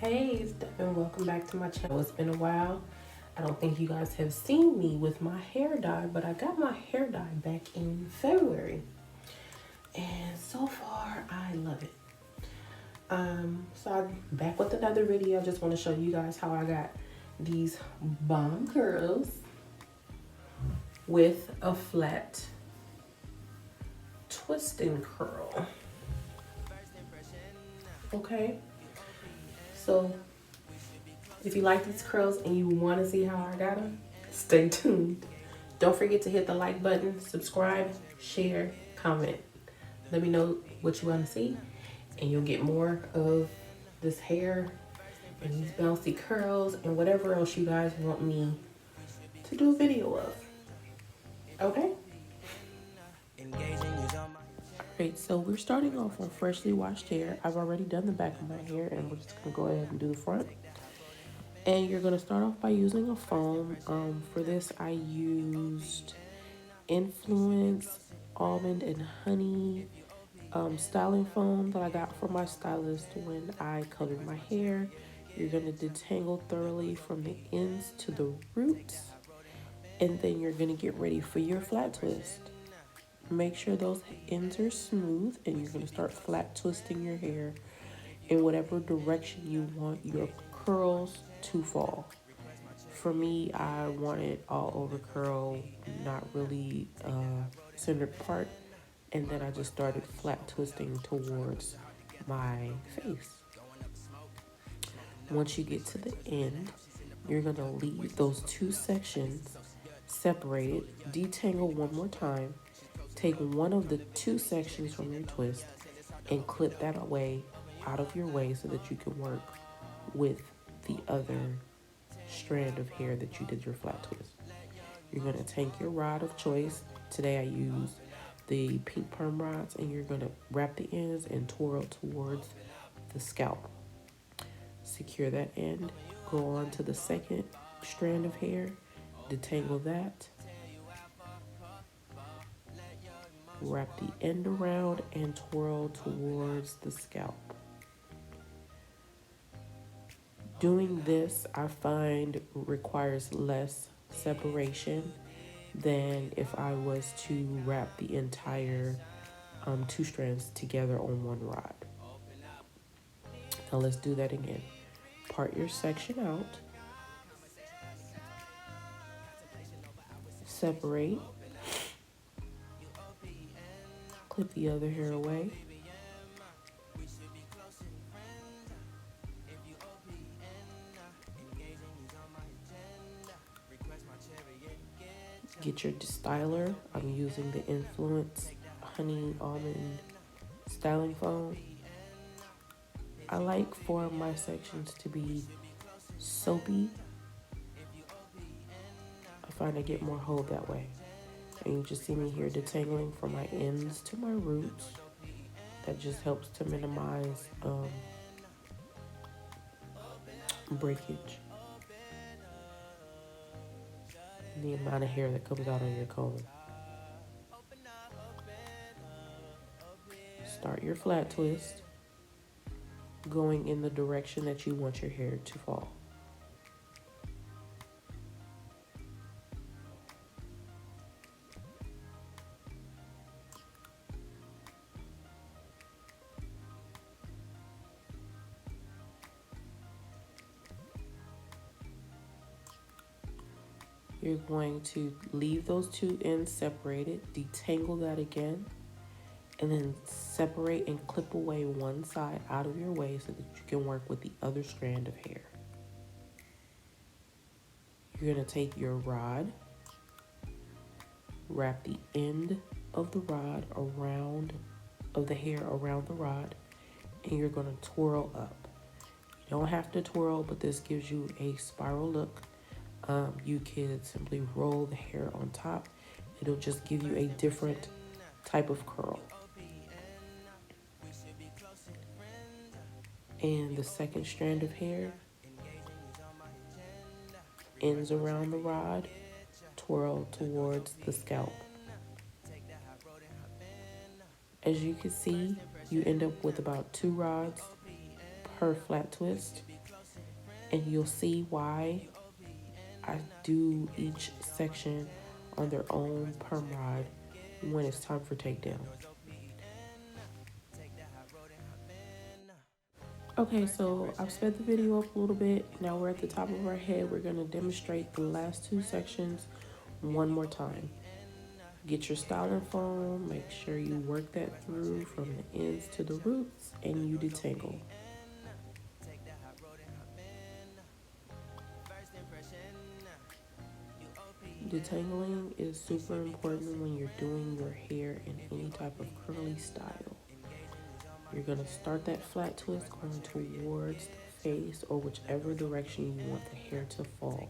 Hey, and welcome back to my channel. It's been a while. I don't think you guys have seen me with my hair dye, but I got my hair dye back in February. And so far, I love it. So I'm back with another video. I just want to show you guys how I got these bomb curls with a flat twisting curl. Okay, so if you like these curls and you want to see how I got them, stay tuned. Don't forget to hit the like button, subscribe, share, comment. Let me know what you want to see, and you'll get more of this hair and these bouncy curls and whatever else you guys want me to do a video of. Okay? Alright, so we're starting off on freshly washed hair. I've already done the back of my hair, and we're just going to go ahead and do the front. And you're going to start off by using a foam. For this, I used Influence Almond and Honey styling foam that I got from my stylist when I colored my hair. You're going to detangle thoroughly from the ends to the roots. And then you're going to get ready for your flat twist. Make sure those ends are smooth, and you're going to start flat twisting your hair in whatever direction you want your curls to fall. For me, I want it all over curl, not really centered part, and then I just started flat twisting towards my face. Once you get to the end, you're going to leave those two sections separated, detangle one more time, take one of the two sections from your twist and clip that away out of your way so that you can work with the other strand of hair that you did your flat twist. You're going to take your rod of choice. Today I used the pink Permrods, and you're going to wrap the ends and twirl towards the scalp. Secure that end. Go on to the second strand of hair. Detangle that. Wrap the end around and twirl towards the scalp. Doing this, I find, requires less separation than if I was to wrap the entire two strands together on one rod. Now let's do that again. Part your section out. Separate. Clip the other hair away. Get your styler. I'm using the Influence Honey Almond styling foam. I like for my sections to be soapy. I find I get more hold that way. And you just see me here detangling from my ends to my roots. That just helps to minimize breakage. The amount of hair that comes out on your comb. Start your flat twist, going in the direction that you want your hair to fall. You're going to leave those two ends separated, detangle that again, and then separate and clip away one side out of your way so that you can work with the other strand of hair. You're going to take your rod, wrap the end of the rod around, of the hair around the rod, and you're going to twirl up. You don't have to twirl, but this gives you a spiral look. You can simply roll the hair on top. It'll just give you a different type of curl. And the second strand of hair ends around the rod, twirl towards the scalp. As you can see, you end up with about 2 rods per flat twist. And you'll see why I do each section on their own perm rod when it's time for takedown. Okay, so I've sped the video up a little bit. Now we're at the top of our head. We're gonna demonstrate the last two sections one more time. Get your styling foam, make sure you work that through from the ends to the roots, and you detangle. Detangling is super important when you're doing your hair in any type of curly style. You're going to start that flat twist going towards the face or whichever direction you want the hair to fall.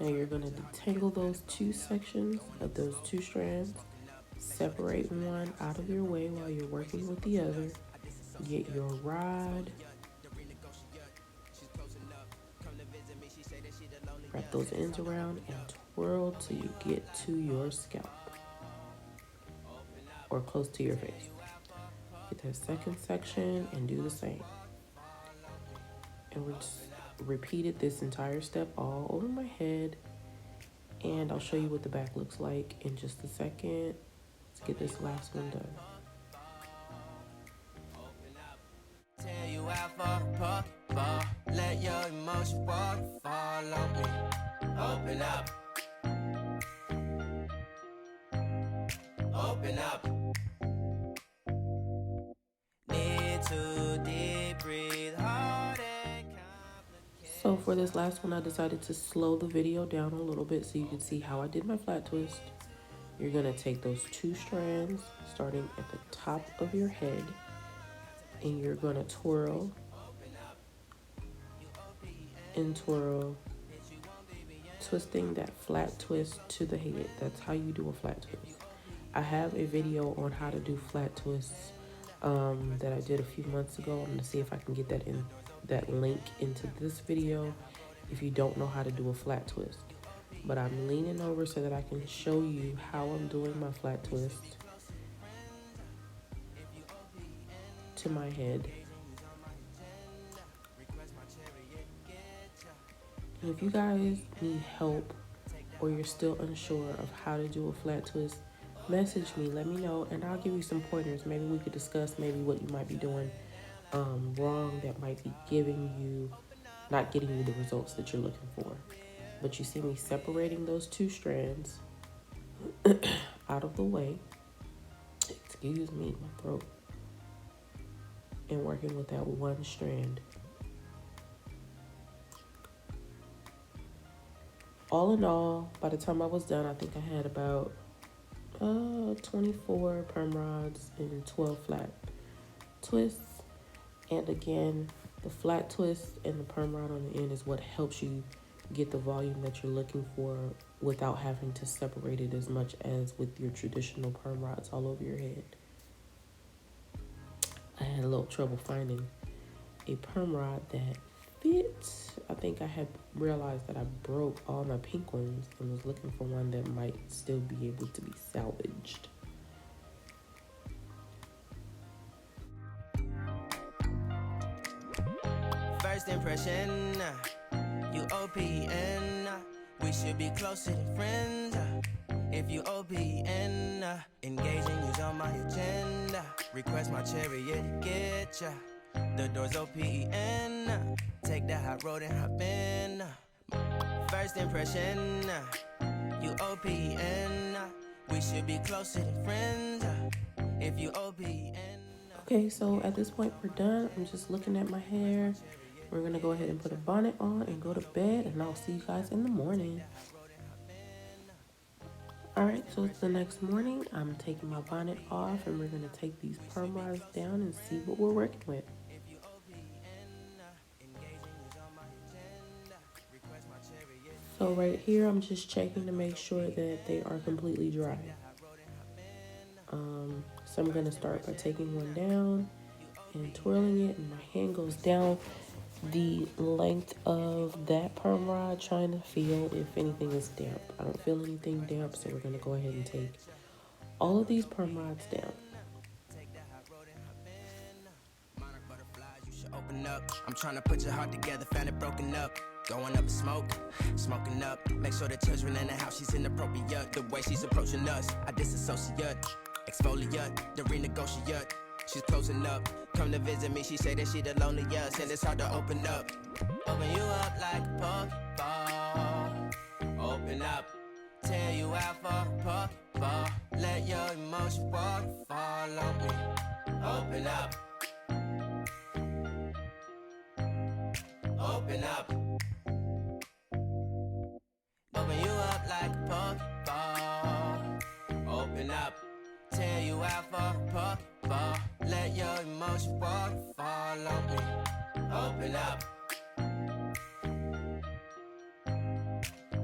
Now you're going to detangle those two sections of those two strands. Separate one out of your way while you're working with the other. Get your rod. Wrap those ends around and twirl till you get to your scalp or close to your face. Get that second section and do the same. And we're just repeated this entire step all over my head. And I'll show you what the back looks like in just a second. Let's get this last one done. Tell you out for let your emotions fall on me. Open up. Open up. Need to deep breathe hard and complicated. So for this last one, I decided to slow the video down a little bit so you can see how I did my flat twist. You're gonna take those two strands starting at the top of your head and you're gonna twirl and twirl, twisting that flat twist to the head. That's how you do a flat twist. I have a video on how to do flat twists that I did a few months ago. I'm gonna see if I can get that link into this video if you don't know how to do a flat twist. But I'm leaning over so that I can show you how I'm doing my flat twist to my head. And if you guys need help or you're still unsure of how to do a flat twist, message me, let me know, and I'll give you some pointers. Maybe we could discuss maybe what you might be doing wrong that might be not getting you the results that you're looking for. But you see me separating those two strands out of the way. Excuse me, my throat. And working with that one strand. All in all, by the time I was done, I think I had about 24 perm rods and 12 flat twists. And again, the flat twist and the perm rod on the end is what helps you get the volume that you're looking for without having to separate it as much as with your traditional perm rods all over your head. I had a little trouble finding a perm rod that fit. I think I had realized that I broke all my pink ones and was looking for one that might still be able to be salvaged. First impression, you OPN, we should be closer than friends. If you OPN, engaging you's on my agenda. Request my chariot, get ya. The door's OPN, take the hot road and hop in. First impression, you OPN, we should be closer than friends. If you OPN. Okay, so at this point we're done. I'm just looking at my hair. We're gonna go ahead and put a bonnet on and go to bed, and I'll see you guys in the morning. All right, so it's the next morning. I'm taking my bonnet off and we're gonna take these perm rods down and see what we're working with. So right here, I'm just checking to make sure that they are completely dry. So I'm gonna start by taking one down and twirling it, and my hand goes down the length of that perm rod, trying to feel if anything is damp. I don't feel anything damp, so we're gonna go ahead and take all of these perm rods down. open up. I'm trying to put your heart together, found it broken up. Going up in smoke, smoking up. Make sure the children in the house, she's inappropriate. The way she's approaching us, I disassociate. Exfoliate, the renegotiate. She's closing up, come to visit me. She say that she the loneliest, and it's hard to open up. Open you up like a Pokeball. Open up, tear you out for a Pokeball. Let your emotion waterfall on me. Open up. Open up. Open you up like a Pokeball. Open up, tear you out for a Pokeball. Let your emotion waterfall on me. Open up.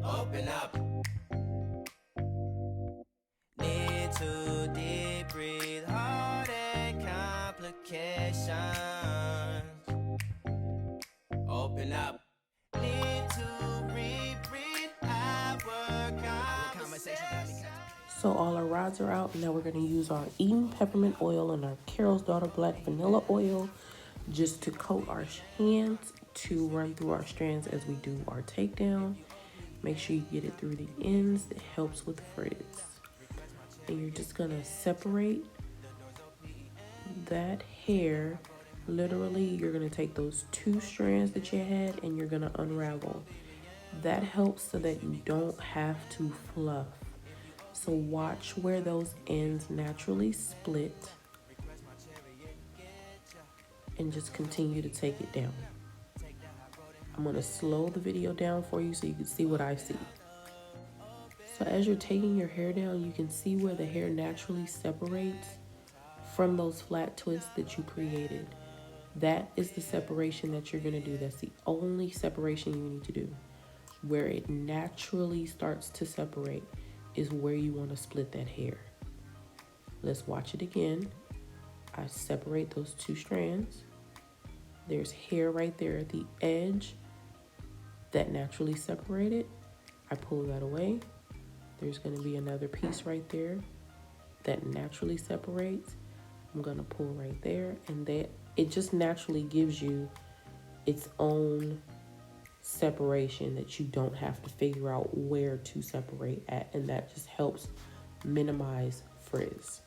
Open up. Need to deep breathe, heartache complications. Open up. Need to reread our conversation. So all our rods are out. Now we're going to use our Eden peppermint oil and our Carol's Daughter black vanilla oil just to coat our hands to run through our strands as we do our takedown. Make sure you get it through the ends. It helps with frizz. And you're just going to separate that hair. Literally, you're going to take those 2 strands that you had and you're going to unravel. That helps so that you don't have to fluff. So watch where those ends naturally split and just continue to take it down. I'm going to slow the video down for you so you can see what I see. So as you're taking your hair down, you can see where the hair naturally separates from those flat twists that you created. That is the separation that you're going to do. That's the only separation you need to do. Where it naturally starts to separate is where you want to split that hair. Let's watch it again. I separate those 2 strands. There's hair right there at the edge that naturally separated. I pull that away. There's going to be another piece right there that naturally separates. I'm going to pull right there, and that it just naturally gives you its own separation that you don't have to figure out where to separate at, and that just helps minimize frizz.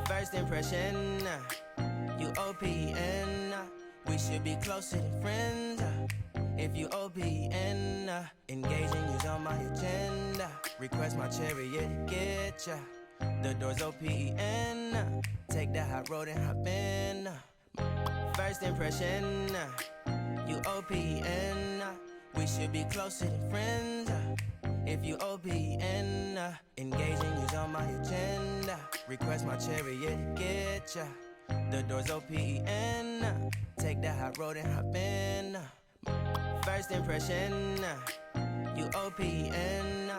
First impression, you OPN. We should be closer than friends. If you OPN, engaging you's on my agenda. Request my chariot to get ya. The door's OPN. Take the hot road and hop in. First impression, you OPN. We should be closer than friends. If you OPN, engaging you's on my agenda. Request my chariot to get ya. The door's OPN. Take the hot road and hop in. First impression, you OPN.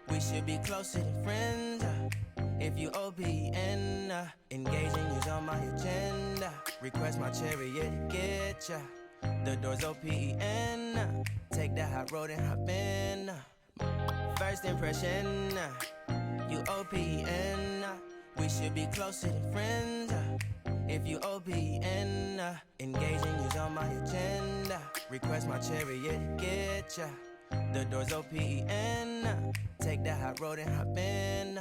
We should be closer than friends. If you OPN, engaging you's on my agenda. Request my chariot to get ya. The door's OPN. Take the hot road and hop in. First impression, you OPN. We should be closer than friends. If you OPN, engaging you's on my agenda. Request my chariot to get ya. The door's OPN. Take the hot road and hop in.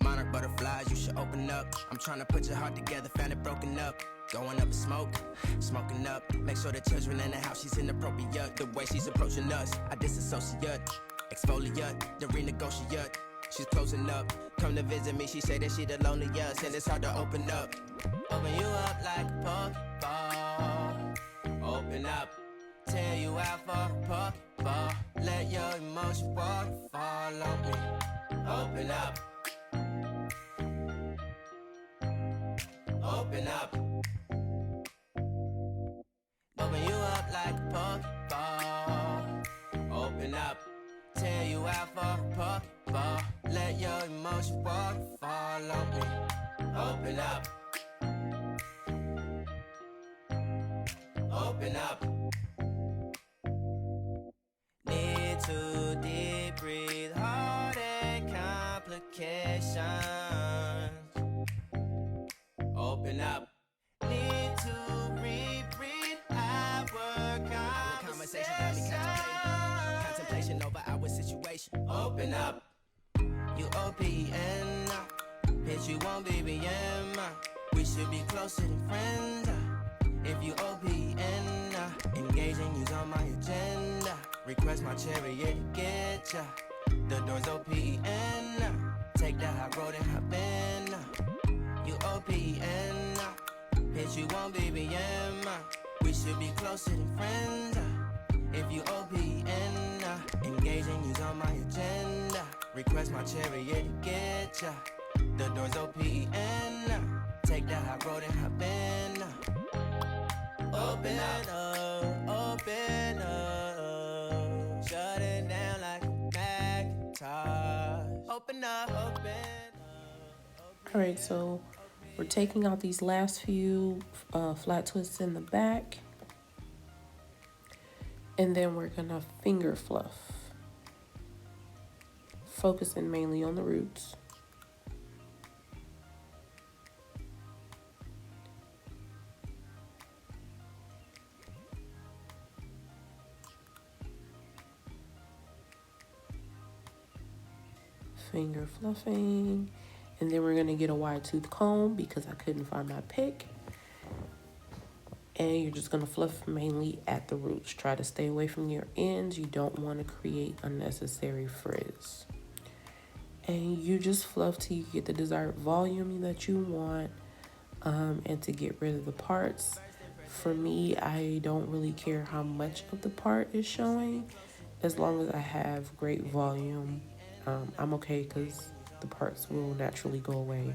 Monarch butterflies, you should open up. I'm trying to put your heart together, found it broken up. Going up in smoke, smoking up. Make sure the children in the house, she's inappropriate. The way she's approaching us, I disassociate. Exfoliate, the renegotiate. She's closing up, come to visit me. She say that she the loneliest, and it's hard to open up. Open you up like a Pokeball. Open up, tear you out for a Pokeball. Let your emotion waterfall on me. Open up. Open up. Open you up like a Pokeball. Open up, tear you out for a Pokeball. Let your emotion waterfall on me. Open up. Open up. Need to deep breathe, heartache complications. Open up. Need to reread our conversation. Got me contemplation over our situation. Open up. You OPN, bitch, you won't BBM. We should be closer than friends. If you OPN, engaging you's on my agenda. Request my chariot to get ya. The door's OPN. Take the high road and hop in. You OPN, bitch, you won't BBM. We should be closer than friends. If you OPN, engaging you's on my agenda. Request my chariot to get ya. The door's OPN. Take the high road and hop in. Open up, open up. Shut it down like a Macintosh. Open up, open up. All right, so we're taking out these last few flat twists in the back, and then we're gonna finger fluff, focusing mainly on the roots. Finger fluffing, and then we're gonna get a wide tooth comb because I couldn't find my pick. And you're just gonna fluff mainly at the roots. Try to stay away from your ends. You don't want to create unnecessary frizz. And you just fluff till you get the desired volume that you want, and to get rid of the parts. For me, I don't really care how much of the part is showing, as long as I have great volume. I'm okay because the parts will naturally go away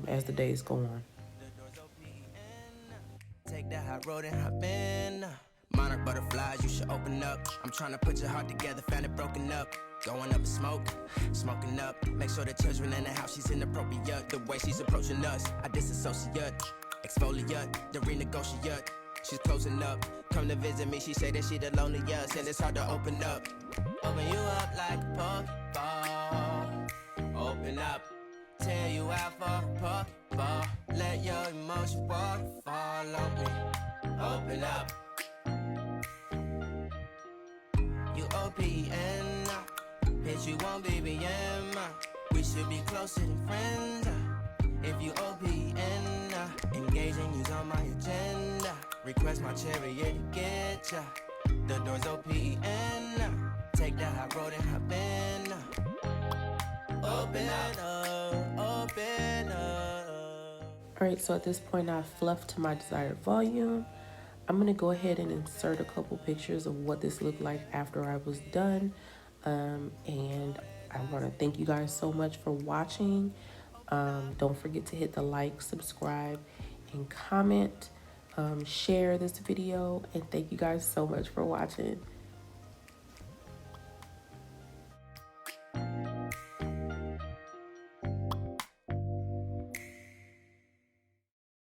as the days go on. Take that high road and hop in. Monarch butterflies, you should open up. I'm trying to put your heart together, found it broken up. Going up in smoke, smoking up. Make sure the children in the house, she's inappropriate. The way she's approaching us, I disassociate. Exfoliate, the renegotiate. She's closing up. Come to visit me, she say that she the loneliest, and it's hard to open up. Open you up like a Pokeball. Open up, tear you out for a Pokeball. Let your emotions waterfall on me. Open up. You OPN, bitch, you won't BBM. We should be closer than friends. If you OPN, engaging you's on my agenda. Request my chariot to get ya. The door's OPN. Take the high road and hop in. Open up, open up. All right, so at this point I've fluffed to my desired volume. I'm gonna go ahead and insert a couple pictures of what this looked like after I was done. And I wanna thank you guys so much for watching. Don't forget to hit the like, subscribe, and comment. Share this video, and thank you guys so much for watching.